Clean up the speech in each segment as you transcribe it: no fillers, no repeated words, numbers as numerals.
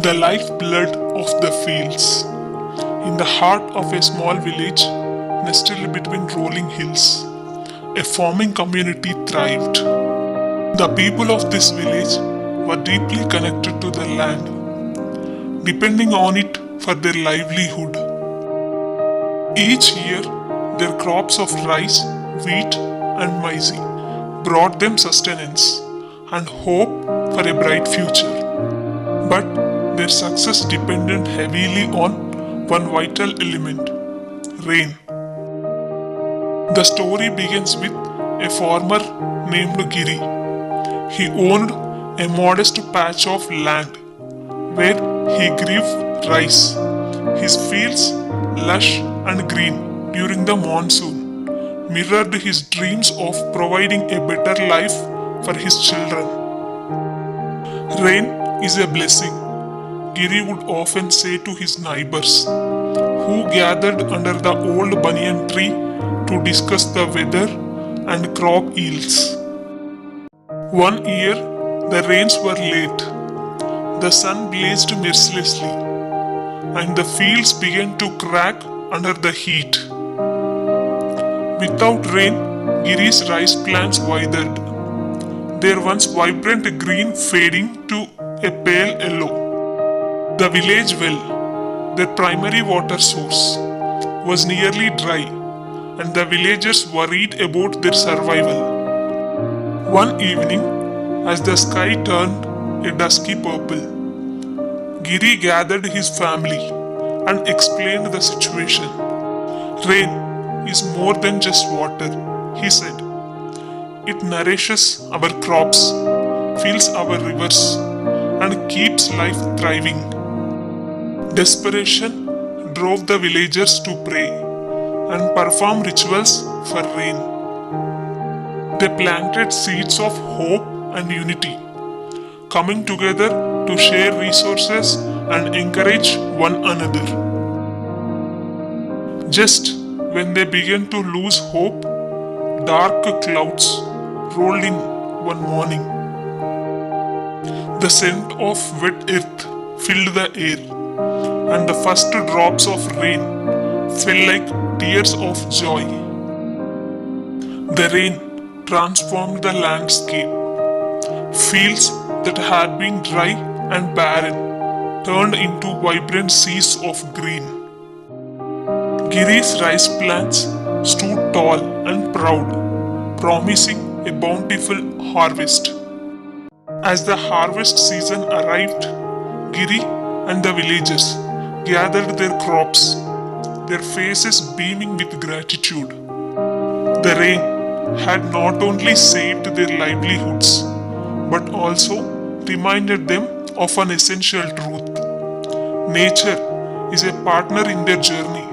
The lifeblood of the fields. In the heart of a small village, nestled between rolling hills, a farming community thrived. The people of this village were deeply connected to the land, depending on it for their livelihood. Each year, their crops of rice, wheat, and maize brought them sustenance and hope for a bright future. But their success depended heavily on one vital element: rain. The story begins with a farmer named Giri. He owned a modest patch of land where he grew rice. His fields, lush and green during the monsoon, mirrored his dreams of providing a better life for his children. Rain is a blessing, Giri would often say to his neighbors, who gathered under the old banyan tree to discuss the weather and crop yields. One year, the rains were late. The sun blazed mercilessly, and the fields began to crack under the heat. Without rain, Giri's rice plants withered, their once vibrant green fading to a pale yellow. The village well, their primary water source, was nearly dry, and the villagers worried about their survival. One evening, as the sky turned a dusky purple, Giri gathered his family and explained the situation. Rain is more than just water, he said. It nourishes our crops, fills our rivers, and keeps life thriving. Desperation drove the villagers to pray and perform rituals for rain. They planted seeds of hope and unity, coming together to share resources and encourage one another. Just when they began to lose hope, dark clouds rolled in one morning. The scent of wet earth filled the air, and the first drops of rain fell like tears of joy. The rain transformed the landscape. Fields that had been dry and barren turned into vibrant seas of green. Giri's rice plants stood tall and proud, promising a bountiful harvest. As the harvest season arrived, Giri and the villagers gathered their crops, their faces beaming with gratitude. The rain had not only saved their livelihoods, but also reminded them of an essential truth. Nature is a partner in their journey,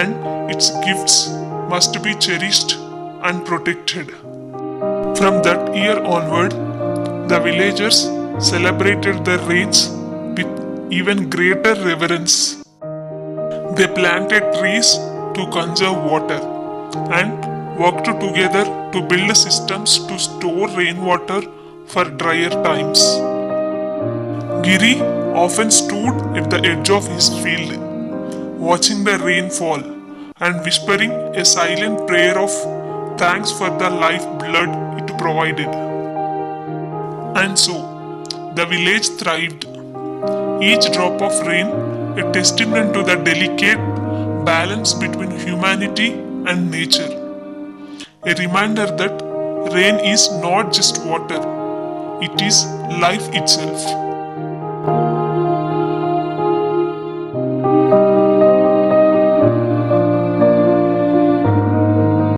and its gifts must be cherished and protected. From that year onward, the villagers celebrated the rains with even greater reverence. They planted trees to conserve water and worked together to build systems to store rainwater for drier times. Giri often stood at the edge of his field, watching the rain fall and whispering a silent prayer of thanks for the lifeblood it provided. And so, the village thrived, each drop of rain a testament to the delicate balance between humanity and nature. A reminder that rain is not just water, it is life itself.